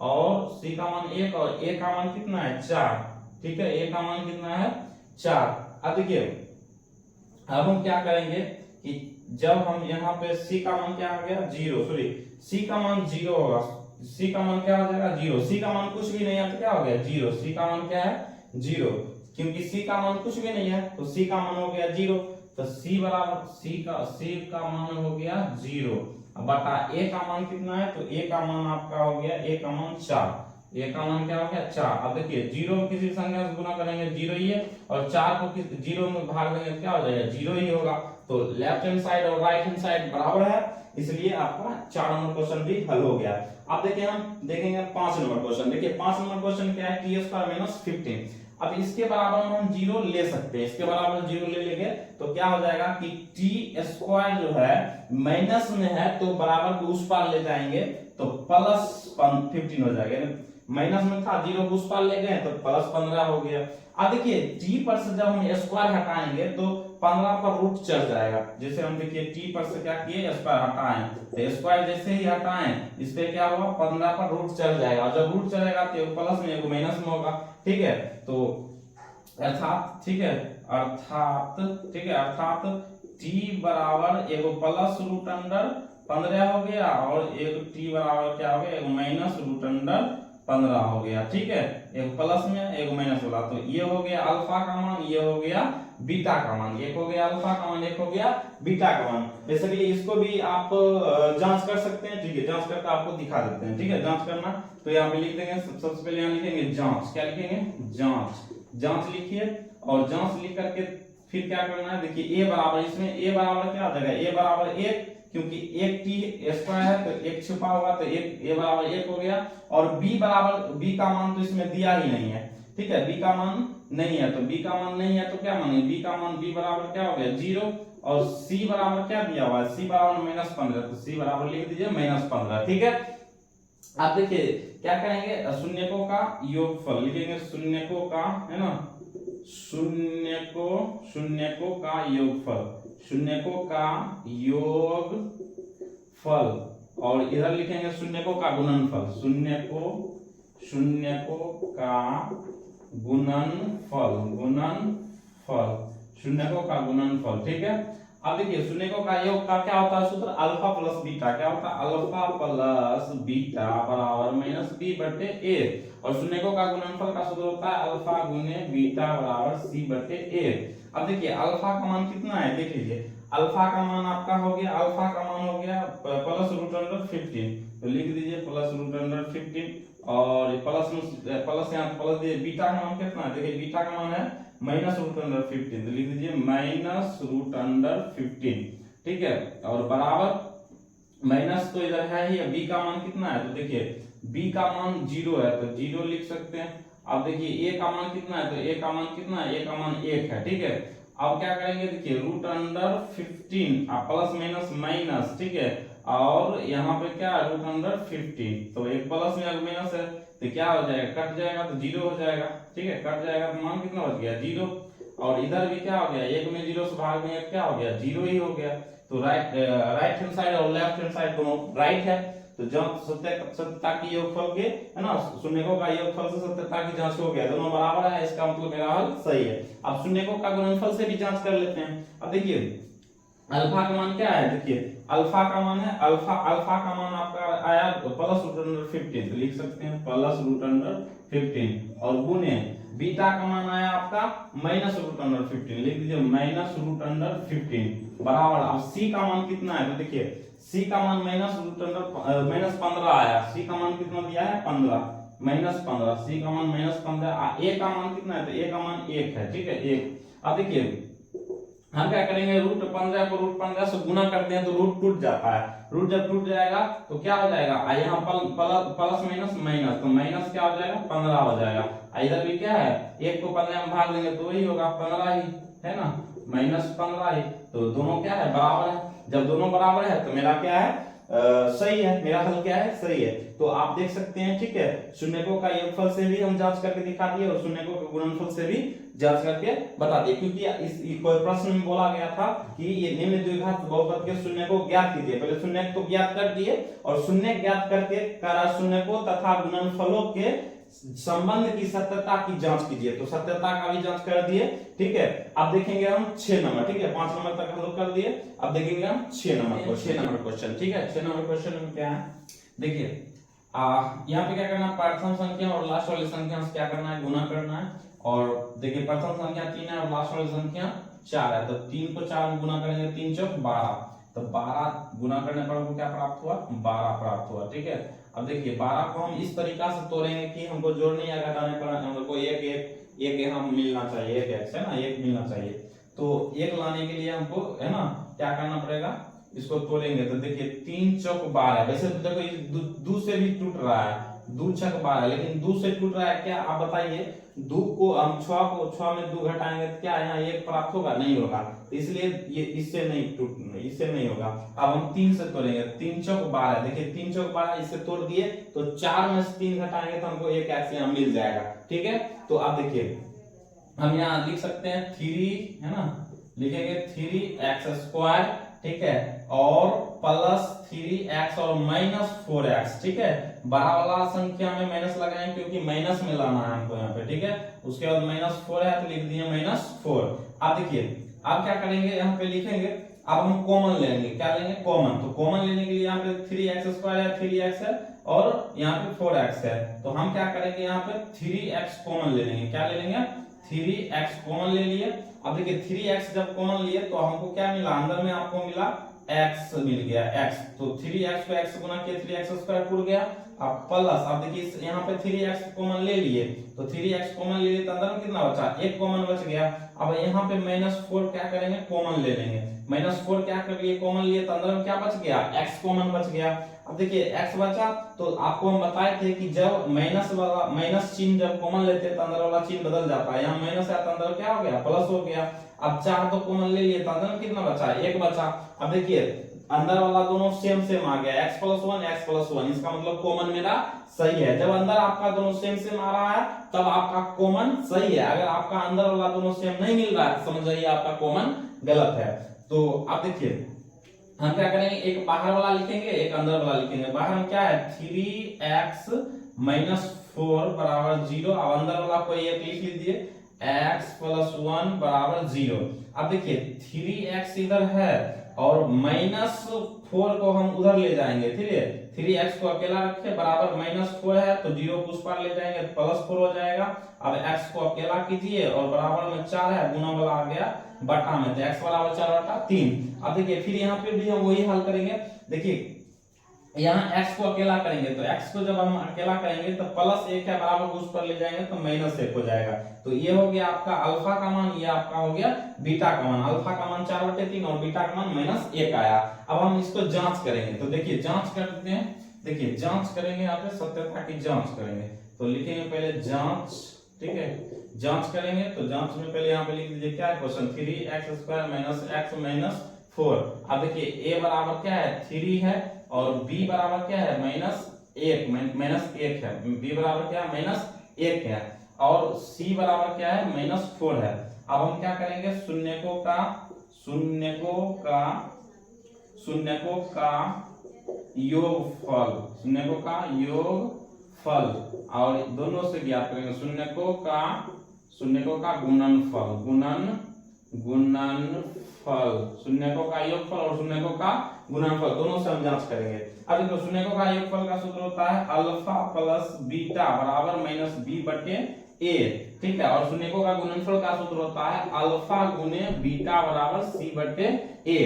और सी का मान 1 और ए का मान कितना है 4। ठीक है, ए का मान कितना है 4। अब देखिए अब हम क्या करेंगे कि जब हम यहाँ पे सी का मान क्या हो गया 0, सॉरी सी का मान 0 होगा, सी का मान क्या हो जाएगा 0, सी का मान कुछ भी नहीं है तो क्या हो गया 0, सी का मान क्या है 0, क्योंकि सी का मान कुछ भी नहीं है तो सी का मान हो गया 0। तो सी बराबर सी का मान हो गया 0 बटा ए का मान कितना है, तो ए का मान आपका हो गया, ए का मान 4, ए का मान क्या हो गया 4। अब देखिए 0 को किसी संख्या से गुना करेंगे 0 ही है और 4 को 0 में भाग देंगे क्या हो जाएगा 0 ही होगा। तो लेफ्ट हैंड साइड और राइट हैंड साइड बराबर है, इसलिए आपका 4 नंबर क्वेश्चन भी हल हो गया। अब देखिए हम देखेंगे 5 नंबर क्वेश्चन। देखिए 5 नंबर क्वेश्चन क्या है, t² - 15। अब इसके बराबर हम 0 ले सकते हैं, इसके बराबर 0 ले लेंगे तो क्या हो जाएगा कि t² जो है माइनस में है तो बराबर को उस पार ले जाएंगे तो +15 हो जाएगा, माइनस में था 0 को उस पार ले गए तो +15 हो गया। अब देखिए t पर से जब हम स्क्वायर हटाएंगे तो 15 पर रूट चढ़ जाएगा, जैसे हम देखिए t पर से क्या किए स्क्वायर हटाएं तो स्क्वायर जैसे ही हटाएं इस पे क्या हुआ 15 पर रूट चढ़ जाएगा, और जब रूट चढ़ेगा तो एक प्लस में एक माइनस में होगा। ठीक है, तो अर्थात ठीक है अर्थात t बराबर एक +√15 हो गया और एक t बराबर क्या हो गया, एक -√15 हो गया। ठीक है, एक प्लस में एक माइनस वाला, तो ये हो गया अल्फा का मान, ये हो गया बीटा का मान, एक हो गया अल्फा का मान, एक हो गया बीटा का मान। बेसिकली इसको भी आप जांच कर सकते हैं। ठीक है, जांच करके आपको दिखा देते हैं। ठीक है, जांच करना तो यहाँ पे लिख देंगे, सबसे पहले यहाँ लिखेंगे जांच, क्या लिखेंगे जांच लिखिए और जांच लिख करके फिर क्या करना है, देखिए a बराबर, इसमें a बराबर क्या आ जाएगा, a बराबर 1, क्योंकि एक t² है तो एक छुपा हुआ तो एक a बराबर 1 हो गया, और b का मान तो इसमें दिया ही नहीं है। ठीक है, b का मान नहीं है, तो b का मान नहीं है तो क्या माने b का मान, b बराबर क्या हो गया 0, और c बराबर क्या दिया हुआ है, c बराबर -15, तो c बराबर लिख दीजिए -15। ठीक है, आप देखिए क्या करेंगे, शून्यकों का योगफल लिखेंगे, शून्यकों का है ना, शून्यकों का योगफल, शून्यकों का योगफल, और इधर लिखेंगे शून्यकों का गुणनफल, शून्यकों का गुणनफल, शून्यकों का गुणनफल। ठीक है, अब देखिए शून्यकों का योग का क्या होता है सूत्र, अल्फा प्लस बीटा, क्या होता है अल्फा प्लस बीटा बराबर -b बटे a, और शून्यकों का गुणनफल का सूत्र होता है अल्फा गुने बीटा बराबर c बटे a। अब देखिए अल्फा का मान कितना है, देख लीजिए अल्फा का मान आपका हो गया, अल्फा का मान हो गया +√15, तो लिख दीजिए +√15, और प्लस यहाँ प्लस दिए, बीटा का मान कितना है, देखिए बीटा का मान है -√15, तो लिख दीजिए -√15। ठीक है, और बराबर माइनस तो इधर है ही, b का मान कितना है, तो देखिए b का मान 0 है तो 0 लिख सकते हैं। अब देखिए a का मान कितना है, तो a का मान कितना है, a का मान 1 है। ठीक है, अब क्या करेंगे, देखिए √15 प्लस माइनस माइनस, ठीक है, और यहाँ पे क्या √15, तो एक प्लस में एक माइनस है तो क्या हो जाएगा, कट जाएगा तो 0 हो जाएगा। ठीक है, कट जाएगा तो मान कितना बच गया 0, और इधर भी क्या हो गया, एक में 0 से भाग में क्या हो गया 0 ही हो गया। तो राइट हैंड साइड और लेफ्ट हैंड साइड दोनों राइट है, तो जांच सत्यता की योगफल के है ना, शून्यकों का योगफल से सत्यता की जांच हो गया, दोनों बराबर है, इसका मतलब मेरा हल सही है। अब शून्यकों का गुणनफल से भी जांच कर लेते हैं। अब देखिए अल्फा का मान क्या है, देखिए अल्फा का मान है, अल्फा का मान आपका आया +√15, तो लिख सकते हैं +√15, और गुने बीटा का मान आया आपका -√15, लिख दीजिए -√15 बराबर। अब सी का मान कितना है, तो देखिए सी का मान -15 आया, सी का मान कितना दिया है 15, -15, सी का मान -15, ए का मान कितना है, तो ए का मान 1 है। ठीक है, 1। अब देखिए हम क्या करेंगे, √15 को √15 से गुना करते हैं तो रूट टूट जाता है, रूट जब टूट जाएगा तो क्या हो जाएगा, यहाँ प्लस माइनस माइनस, तो माइनस क्या हो जाएगा 15 हो जाएगा। इधर भी क्या है, 1 को 15 में भाग देंगे तो वही होगा 15 ही है ना, -15 ही, तो दोनों क्या है बराबर है। जब दोनों बराबर है तो मेरा क्या है, सही है, मेरा हल क्या है, सही है। तो आप देख सकते हैं, ठीक है, शून्यकों का योगफल से भी हम जांच करके दिखा दिए और शून्यकों के गुणनफल से भी जांच करके बता दिए, क्योंकि इस कोई प्रश्न में बोला गया था कि ये निम्न द्विघात बहुपद के शून्य को ज्ञात कीजिए। पहले शून्य को ज्ञात कर दिए और शून्य ज्ञात करके करा शून्यकों तथा गुणनफलों के संबंध की सत्यता की जांच कीजिए। तो सत्यता का भी जांच कर दिए, ठीक है। अब देखेंगे हम 6 नंबर, ठीक है, 5 नंबर तक हल कर दिए। अब देखेंगे हम 6 नंबर को, 6 नंबर क्वेश्चन, ठीक है। 6 नंबर क्वेश्चन में क्या है, देखिए यहाँ पे क्या करना है, प्रथम संख्या और लास्ट वाली संख्या से क्या करना है, गुना करना है। और देखिए प्रथम संख्या 3 है और लास्ट वाली संख्या 4 है, तो 3 को 4 में गुना करेंगे, 3 चौक 12, तो 12 गुना करने पर हमको क्या प्राप्त हुआ, 12 प्राप्त हुआ, ठीक है। अब देखिए 12 को हम इस तरीका से तोड़ेंगे कि हमको जोड़ने या घटाने पर हमको एक यहाँ मिलना चाहिए, एक x है ना, एक मिलना चाहिए। तो एक लाने के लिए हमको है ना क्या करना पड़ेगा, इसको तोड़ेंगे। तो देखिए 3 चौक 12, वैसे तो देखो दो से भी टूट रहा है, 2 छक 12, लेकिन 2 से टूट रहा है क्या, आप बताइए। 2 को हम 6 में 2 घटाएंगे तो क्या यहाँ 1 प्राप्त होगा, नहीं होगा, इसलिए ये इससे नहीं होगा। अब हम 3 से तोड़ेंगे, 3 चौक 12, देखिए 3 चौक 12 इससे तोड़ दिए तो 4 में से 3 घटाएंगे तो हमको एक x यहाँ मिल जाएगा, ठीक है। तो आप देखिए हम यहाँ लिख सकते हैं 3 है ना, लिखेंगे 3x², ठीक है, और प्लस 3x और माइनस 4x, ठीक है। बड़ा वाला संख्या में माइनस लगाएंगे क्योंकि माइनस में लाना है हमको यहाँ पे, ठीक है। उसके बाद -4 है तो लिख दिए -4। अब देखिए अब क्या करेंगे, यहाँ पे लिखेंगे, अब हम कॉमन लेंगे, क्या लेंगे, कॉमन। तो कॉमन लेने के लिए यहाँ पे 3x² है, 3x है और यहाँ पे 4x है, तो हम क्या करेंगे, यहाँ पे 3x कॉमन ले लेंगे, क्या ले लेंगे, 3x कॉमन ले लिए। अब देखिए 3x जब कॉमन लिए तो हमको क्या मिला, अंदर में आपको मिला x मिल गया, x, तो 3x को x गुना किया, 3x² टूट गया। अब प्लस, अब देखिए यहाँ पे 3x कॉमन ले लिए, तो 3x कॉमन ले लिए तो अंदर में कितना बचा, 1 कॉमन बच गया। अब यहाँ पे -4 क्या करेंगे, कॉमन ले लेंगे, -4 क्या कर लिए, कॉमन लिए, तो अंदर में क्या बच गया, x कॉमन बच गया। अब देखिए x बचा, तो आपको हम बताए थे कि जब माइनस चिन्ह जब कॉमन लेते हैं तो अंदर वाला चिन्ह बदल जाता है, यहाँ माइनस है तो अंदर क्या हो गया, प्लस हो गया। अब 4 तो कॉमन ले लिए तो अंदर में कितना बचा, 1 बचा। अब देखिए अंदर वाला दोनों सेम आ गया, x+1 इसका मतलब कॉमन मेरा सही है। जब अंदर आपका दोनों सेम आ रहा है तब आपका कॉमन सही है, अगर आपका अंदर वाला दोनों सेम नहीं मिल रहा है समझ जाइए आपका कॉमन गलत है। तो अब देखिए हम क्या करेंगे, एक बाहर वाला लिखेंगे, एक अंदर वाला लिखेंगे। बाहर में क्या है, 3x - 4 बराबर 0, अब अंदर वाला को एक लिख लीजिए, x+1 बराबर 0। अब देखिए 3x इधर है और -4 को हम उधर ले जाएंगे, ठीक है, 3x को अकेला रखे, बराबर -4 है तो 0 को उस पार ले जाएंगे तो +4 हो जाएगा। अब x को अकेला कीजिए और बराबर में 4 है, गुना वाला आ गया बटा में, तो x बराबर 4/3। अब देखिए फिर यहाँ पे भी हम वही हल करेंगे। देखिए यहाँ x को अकेला करेंगे, तो x को जब हम अकेला करेंगे तो +1 है, बराबर उस पर ले जाएंगे तो -1 हो जाएगा। तो ये हो गया आपका अल्फा का मान, ये आपका हो गया बीटा का मान। अल्फा का मान 4/3 और बीटा का मान -1 आया। अब हम इसको जांच करेंगे, तो देखिए जांच करते हैं। देखिए जांच करेंगे, यहाँ पे सत्यता की जांच करेंगे, तो लिखेंगे पहले जांच, ठीक है, जांच करेंगे। तो जांच में पहले यहाँ पे लिख दीजिए क्या है क्वेश्चन, 3x² - x - 4। अब देखिए a बराबर क्या है, 3 है और b बराबर क्या है, -1 है, b बराबर क्या है, -1 है, और c बराबर क्या है, -4 है। अब हम क्या करेंगे, शून्यकों का योगफल और दोनों से ज्ञात करेंगे, शून्यकों का गुणनफल, शून्यकों का योगफल और शून्यकों का गुणनफल दोनों से हम जांच करेंगे। अब देखो शून्यकों का योगफल का सूत्र होता है अल्फा प्लस बीटा बराबर -b/a, ठीक है, और शून्यकों का गुणनफल का सूत्र होता है अल्फा गुने बीटा बराबर c/a।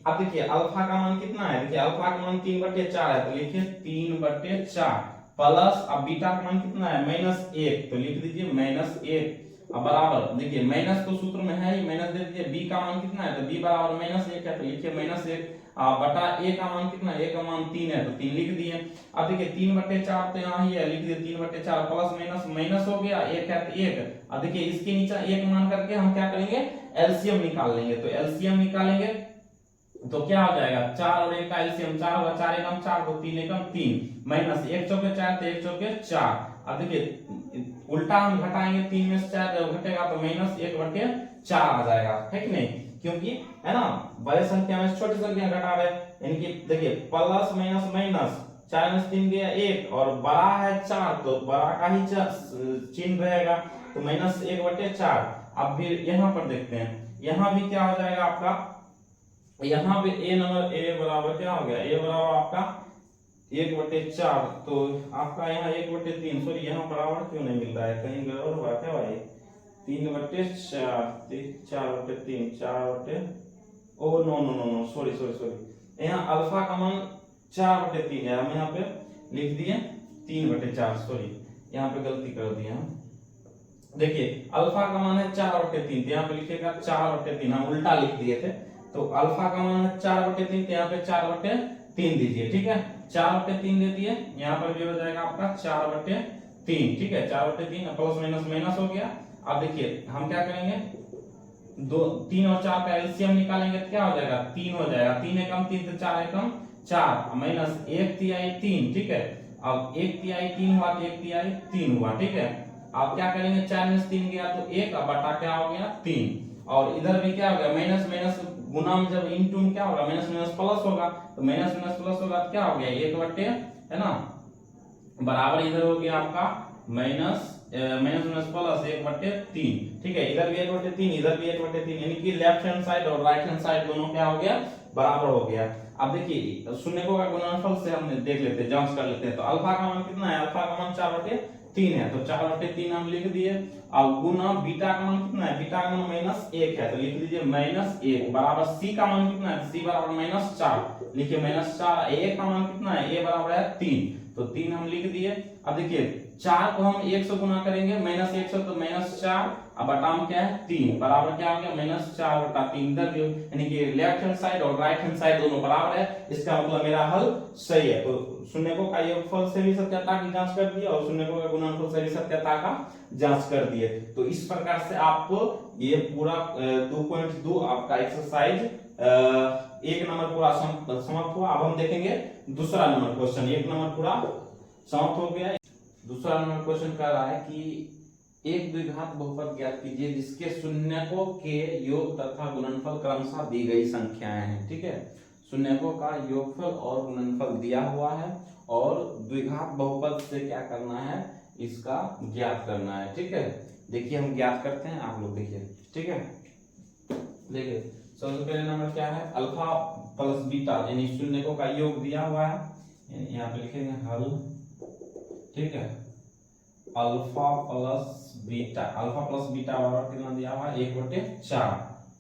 अब देखिए अल्फा का मान कितना है, देखिए अल्फा का मान 3/4 है, तो लिखिए 3/4 प्लस, अब बीटा का मान कितना है, -1, तो लिख दीजिए -1। अब बराबर, देखिए माइनस तो सूत्र में है ही, माइनस दे दीजिए। b का मान कितना है, तो b बराबर -1 है, तो लिखिए -1 बटा a का मान कितना है, a का मान 3 है, तो 3 लिख दिए। अब देखिए 3/4 तो यहाँ ही है, लिख दिए 3/4 प्लस माइनस हो गया, 1 है तो 1। अब देखिए इसके नीचे 1 मान करके हम क्या करेंगे, एलसीएम निकाल लेंगे। तो एलसीएम निकालेंगे तो क्या हो जाएगा, 4 और 1 का एलसीएम 4 होगा, 4 एकम 4 तो 3 एकम 3 माइनस 1 चौके 4 तो 1 चौके 4। अब देखिए उल्टा हम घटाएंगे, 3 में से 4 जब घटेगा तो माइनस 1/4 आ जाएगा, है कि नहीं, क्योंकि है ना बड़े संख्या में छोटी संख्या घटा रहे हैं, यानी कि देखिए प्लस माइनस माइनस 4 में से 3 गया 1 और बड़ा है 4 तो बड़ा का ही चिन्ह रहेगा, तो माइनस 1/4। अब फिर यहाँ पर देखते हैं, यहाँ भी क्या हो जाएगा आपका, यहाँ पे ए नंबर ए बराबर क्या हो गया, ए बराबर आपका 1/4, तो आपका यहाँ 1/3, सॉरी यहाँ बराबर क्यों नहीं मिल रहा है, कहीं गड़बड़ हुआ क्या भाई, 3/4 4/3 4 oh no no no no sorry sorry sorry, यहाँ अल्फा का मान 4/3 है, हम यहाँ पे लिख दिए 3/4, सॉरी यहाँ पे गलती कर दिया हम। देखिए अल्फा का मान है 4/3, तो यहाँ पे लिखेगा 4/3, हम उल्टा लिख दिए थे, तो अल्फा का मान है 4/3, तो यहाँ पे 4/3 दीजिए, ठीक है 4/3 दे दिए, यहाँ पर भी हो जाएगा आपका 4/3, ठीक है 4/3 प्लस माइनस माइनस हो गया। अब देखिए हम क्या करेंगे, 3 और 4 का एलसीएम निकालेंगे तो क्या हो जाएगा, 3 हो जाएगा, 3 एकम 3 तो 4 एकम 4 माइनस 1/3 3, ठीक है, अब 1/3 3 हुआ तो 1/3 3 हुआ, ठीक है। अब क्या करेंगे, 4 में से 3 गया तो 1 अब बटा क्या हो गया 3, और इधर भी क्या हो गया माइनस माइनस गुना में जब इनटू में क्या होगा माइनस माइनस प्लस होगा, तो माइनस माइनस प्लस होगा तो क्या हो गया 1/, है ना, बराबर इधर हो गया आपका माइनस माइनस माइनस प्लस 1/3, ठीक है, इधर भी 1/3 इधर भी 1/3, यानी कि लेफ्ट हैंड साइड और राइट हैंड साइड दोनों क्या हो गया बराबर हो गया। अब देखिए शून्यकों का गुणनफल से हम देख लेते हैं, जांच कर लेते हैं, तो अल्फा का मान कितना है, अल्फा का मान 4/3 है, तो 4/3 हम लिख दिए, अब गुना बीटा का मान कितना है, बीटा का मान -1 है, तो लिख लीजिए -1 बराबर सी का मान कितना है, सी बराबर -4, लिखिए -4, ए का मान कितना है, ए बराबर है 3, तो 3 हम लिख दिए। अब देखिए 4 को हम 1 से गुना करेंगे, -1 से तो -4, अब बटा में क्या है 3, बराबर क्या हो गया -4/3, इधर भी यानी कि लेफ्ट हैंड साइड और राइट हैंड साइड दोनों बराबर है, इसका मतलब मेरा हल सही है। तो शून्यकों का योगफल से भी सत्यता की जांच कर दिए और शून्यकों का गुणनफल से भी सत्यता का जांच कर दिए। तो इस प्रकार से आपको ये पूरा 2.2 आपका एक्सरसाइज 1 नंबर पूरा समाप्त हुआ। अब हम देखेंगे दूसरा नंबर क्वेश्चन, 1 नंबर पूरा समाप्त हो गया। दूसरा नंबर क्वेश्चन कह रहा है कि एक द्विघात बहुपद ज्ञात कीजिए जिसके शून्यकों के योग तथा गुणनफल क्रमशः दी गई संख्याएं हैं, ठीक है, शून्यकों का योगफल और गुणनफल दिया हुआ है और द्विघात बहुपद से क्या करना है, इसका ज्ञात करना है, ठीक है। देखिए हम ज्ञात करते हैं, आप लोग देखिए, ठीक है। देखिए सबसे पहले नंबर क्या है, अल्फा प्लस बीटा यानी शून्यकों का योग दिया हुआ है, यहाँ पे लिखेंगे हल, ठीक है, अल्फा प्लस बीटा बराबर कितना दिया हुआ है 1/4,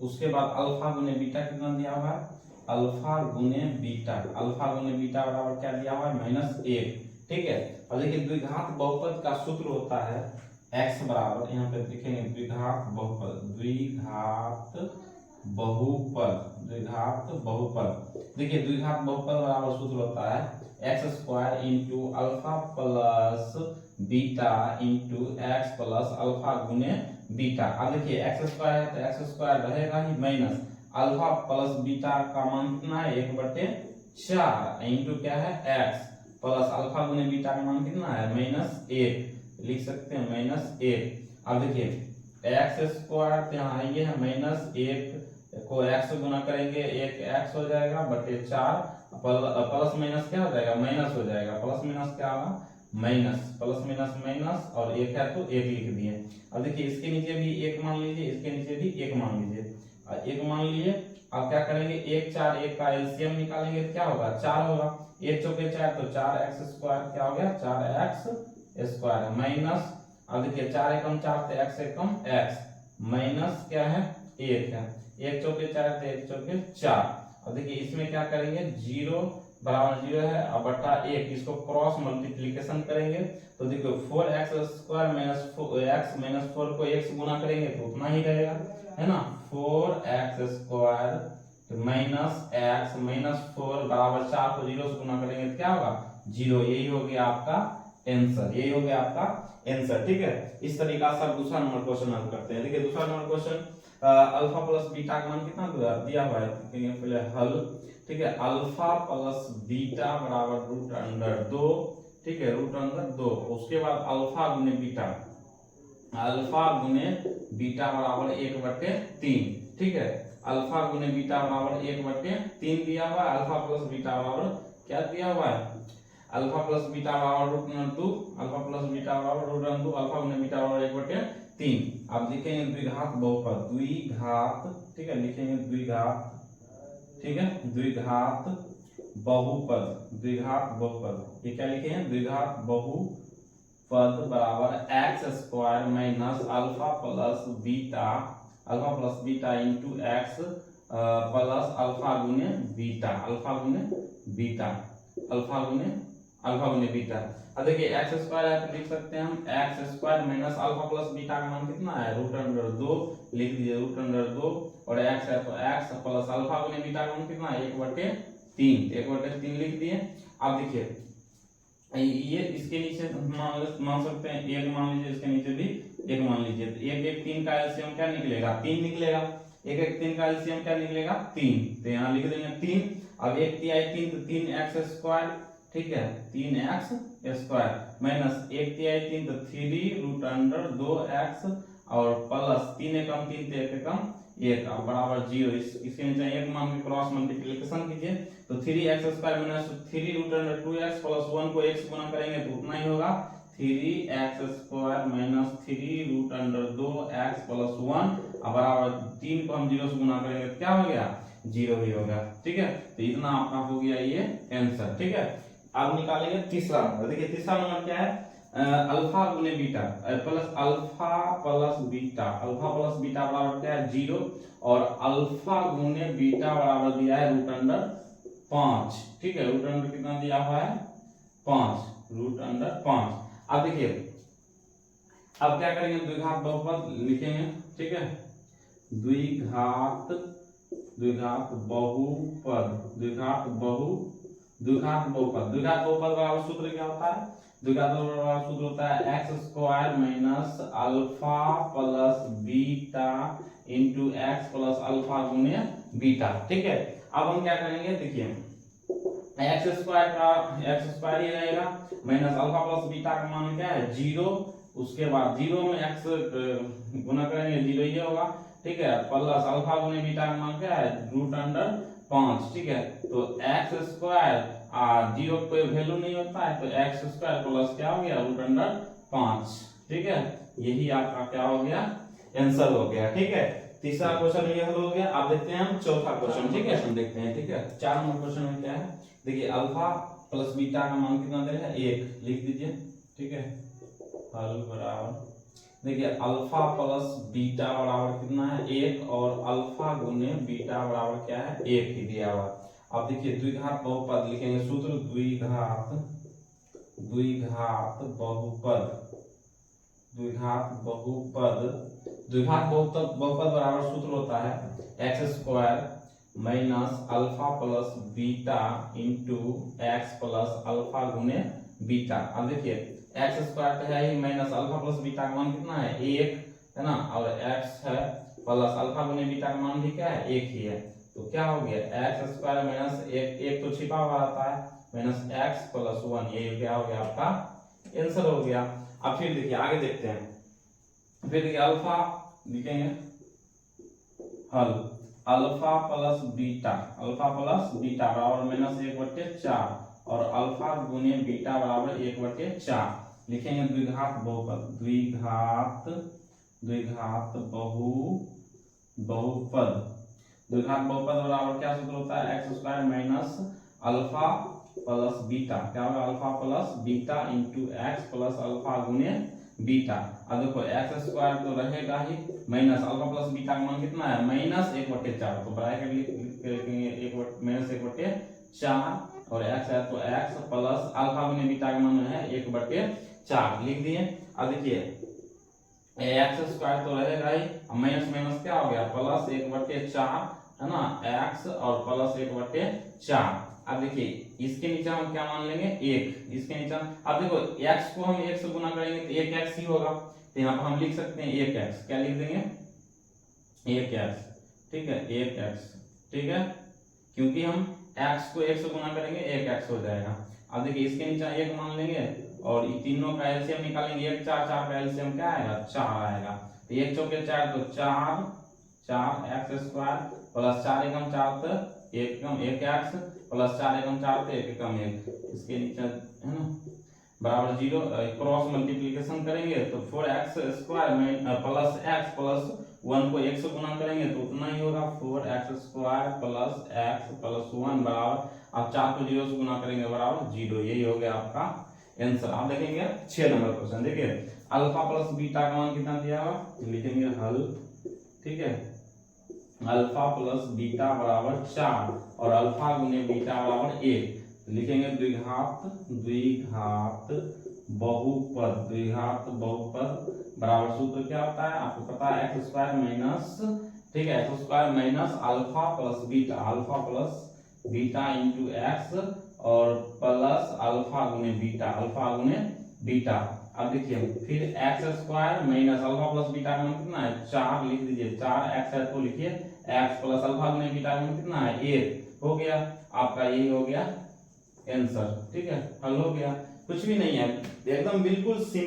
उसके बाद अल्फा गुने बीटा कितना दिया हुआ है, अल्फा गुने बीटा बराबर क्या दिया हुआ है -1, ठीक है। और देखिए द्विघात बहुपद का सूत्र होता है x बराबर, यहाँ पे लिखेंगे द्विघात बहुपद, देखिए द्विघात बहुपद बराबर सूत्र होता है x² into alpha plus beta into x plus alpha गुने बीटा। अब देखिए x² है तो x² रहेगा ही माइनस अल्फा प्लस बीटा का मान कितना है 1/4 इंटू क्या है x प्लस अल्फा गुने बीटा का मान कितना है -1, लिख सकते हैं -1। अब देखिए x² यहाँ ये है -1 को x से गुना करेंगे 1x हो जाएगा बटे 4 प्लस माइनस क्या हो जाएगा माइनस हो जाएगा, प्लस माइनस क्या होगा माइनस, प्लस माइनस माइनस और 1 है तो 1 लिख दिए। अब देखिए इसके नीचे भी 1 मान लीजिए, इसके नीचे भी 1 मान लीजिए, 1 मान लिए। अब क्या करेंगे 1 4 1 का एलसीएम निकालेंगे तो क्या होगा 4 होगा, 1 चौके 4 तो 4x² क्या हो गया 4x² माइनस, अब देखिए 4 एकम 4 तो x एकम x माइनस क्या है 1 है, 1 चौके 4 तो 1 चौके 4। अब देखिए इसमें क्या करेंगे 0 बराबर 0 है अब बटा 1, इसको क्रॉस मल्टीप्लिकेशन करेंगे तो देखो 4x² x 4 को 1 से गुना करेंगे तो उतना ही रहेगा, है ना, 4x² -x -4 बराबर 4 को 0 से गुना करेंगे तो क्या होगा 0, यही हो गया आपका आंसर, यही हो गया आपका आंसर, ठीक है। इस तरीका से आप दूसरा नंबर क्वेश्चन हल करते हैं। देखिए दूसरा number question alpha plus beta का मान कितना दिया हुआ है, पहले हल, ठीक है। अल्फा प्लस बीटा बराबर रूट अंडर 2, ठीक है, रूट अंडर 2। उसके बाद अल्फा गुने बीटा, अल्फा गुने बीटा बराबर 1/3, ठीक है। अल्फा गुने बीटा बराबर 1/3 दिया हुआ है। अल्फा प्लस बीटा बराबर क्या दिया हुआ है, अल्फा प्लस बीटा बराबर root under 2, alpha plus beta बराबर रूट अंडर 2, अल्फा गुने बीटा बराबर 1/3। अब लिखेंगे द्विघात बहुपद, द्विघात, ठीक है, लिखेंगे द्विघात, ठीक है, द्विघात बहुपद, द्विघात बहुपद, ये क्या लिखे हैं, द्विघात बहुपद बराबर x square minus alpha plus beta into x plus alpha गुने बीटा, अल्फा गुने बीटा, अल्फा गुने बीटा। अब देखिए एक्स स्क्वायर है तो लिख सकते हैं हम x square minus alpha plus beta का मान कितना है, रूट अंडर 2, लिख दीजिए रूट अंडर 2, और एक्स है तो एक्स प्लस अल्फा गुने बीटा का मान कितना है, 1/3, 1/3 लिख दिए। अब देखिए ये इसके नीचे मान सकते हैं 1 मान लीजिए, इसके नीचे भी 1 मान लीजिए, तो 1 1 3 का एलसीएम क्या निकलेगा, 3 निकलेगा। 1 1 3 का एलसीएम क्या निकलेगा, 3, तो यहाँ लिख देंगे 3। अब 1 3 तो 3x स्क्वायर, ठीक है, 3x स्क्वायर माइनस 1 3 तो 3 रूट अंडर 2x और प्लस 3 एकम 3 तो 1 एकम 1 अब बराबर 0। इसके नीचे 1 मान के क्रॉस मल्टीप्लिकेशन कीजिए तो 3x square minus 3 root under 2x plus 1 को x गुना करेंगे तो उतना ही होगा, 3x square minus 3 root under 2x plus 1 अब बराबर 3 को हम 0 से गुना करेंगे तो क्या हो गया, 0 ही होगा, ठीक है। तो इतना आपका हो गया ये आंसर, ठीक है। अब निकालेंगे तीसरा नंबर। देखिए तीसरा नंबर क्या है, अल्फा गुने beta plus alpha plus beta, alpha plus beta बराबर क्या है 0, और अल्फा गुने बीटा बराबर दिया है रूट अंडर 5, ठीक है, रूट अंडर कितना दिया हुआ है 5, रूट अंडर 5। अब देखिए अब क्या करेंगे, द्विघात बहुपद लिखेंगे, ठीक है, द्विघात बहुपद, द्विघात बहुपद बराबर सूत्र क्या होता है, द्विघात बहुपद बराबर सूत्र होता है x square minus alpha plus beta into x plus alpha गुने बीटा, ठीक है। अब हम क्या करेंगे, देखिए एक्स स्क्वायर ही रहेगा माइनस अल्फा प्लस बीटा का मान क्या है 0, उसके बाद 0 में x गुना करेंगे 0 ये होगा, ठीक है, प्लस अल्फा गुने बीटा का मान क्या है रूट अंडर 5, ठीक है। तो एक्स स्क्वायर 0 कोई वैल्यू नहीं होता है तो एक्स स्क्वायर प्लस क्या हो गया रूट अंडर 5, ठीक है, यही आपका क्या हो गया आंसर हो गया, ठीक है। तीसरा क्वेश्चन ये हल हो गया। अब देखते हैं हम चौथा क्वेश्चन, ठीक है, हम देखते हैं, ठीक है। 4 नंबर क्वेश्चन में क्या है, देखिए अल्फा प्लस बीटा का मान कितना दे रहा है 1, लिख दीजिए, ठीक है, हल बराबर देखिए अल्फा प्लस बीटा बराबर कितना है 1, और अल्फा गुने बीटा बराबर क्या है 1 ही दिया हुआ। अब देखिए द्विघात बहुपद लिखेंगे, सूत्र द्विघात बहुपद बराबर सूत्र होता है x square minus alpha plus beta into x plus alpha गुने बीटा। अब देखिए एक्स स्क्वायर तो है ही माइनस अल्फा प्लस बीटा का मान कितना है 1 है ना, और एक्स है प्लस अल्फा गुने बीटा का मान भी क्या है 1 ही है, तो क्या हो गया एक्स स्क्वायर माइनस 1 तो छिपा हुआ रहता है माइनस एक्स प्लस 1, ये क्या हो गया आपका आंसर हो गया। अब फिर देखिए आगे देखते हैं, फिर देखिए अल्फा लिखेंगे हल अल्फा प्लस बीटा बराबर माइनस 1/4 और अल्फा गुने बीटा बराबर 1/4 लिखेंगे। द्विघात बहुपद बराबर क्या सूत्र होता है x square minus alpha plus beta, क्या होगा alpha plus beta into x plus alpha गुने बीटा। अब देखो एक्स स्क्वायर तो रहेगा ही माइनस अल्फा प्लस बीटा का मान कितना है माइनस 1/4, तो ब्रैकेट लिखेंगे माइनस 1/4 और x है तो x प्लस अल्फा गुने बीटा का मान है 1/4 लिख दिए। अब देखिए एक्स स्क्वायर तो रहेगा ही, माइनस माइनस क्या हो गया प्लस 1/4 है ना, x और प्लस 1/4। अब देखिए इसके नीचे हम क्या मान लेंगे 1, इसके नीचे अब देखो x को हम 1 से गुना करेंगे तो 1x ही होगा, तो यहाँ पर हम लिख सकते हैं 1x, क्या लिख देंगे एक एक्स, ठीक है, एक एक्स, ठीक है, क्योंकि हम एक्स को एक से गुना करेंगे एक एक्स हो जाएगा। अब देखिए इसके नीचे एक मान लेंगे और ये तीनों का एलसीएम निकालेंगे, एक चार, चार का एलसीएम क्या आएगा, चार आएगा। तो एक चौके चार, तो चार, चार एक्स स्क्वायर प्लस चार एकम चार, तो एक एकम एक एक्स प्लस चार एकम चार, तो एक एकम एक। इसके नीचे है ना बराबर जीरो, क्रॉस मल्टीप्लीकेशन करेंगे तो फोर एक्स स्क्वायर में प्लस एक्स प्लस वन को एक से गुना करेंगे तो उतना ही होगा, four x square plus x plus one बराबर, आप चार को जीरो से गुना करेंगे बराबर जीरो। यही हो गया आपका आंसर। आप देखेंगे 6 नंबर क्वेश्चन, देखिए अल्फा प्लस बीटा का मान कितना दिया हुआ, लिखेंगे हल, ठीक है, अल्फा प्लस बीटा बराबर 4 और अल्फा गुने बीटा बराबर 1, लिखेंगे द्विघात, द्विघात बहुपद, द्विघात बहुपद बराबर सूत्र क्या होता है आपको पता है, एक्स स्क्वायर माइनस, ठीक है, x square minus alpha plus beta, alpha plus beta into x और प्लस अल्फा गुने बीटा, अल्फा गुने बीटा। अब देखिए फिर x square minus alpha plus beta का मान कितना है, 4 लिख दीजिए, 4 एक्स है तो लिखिए एक्स प्लस अल्फा गुने बीटा का मान कितना है 1, हो गया आपका, यही हो गया आंसर, ठीक है, हल हो गया, कुछ भी नहीं है, एकदम बिल्कुल सिंपल।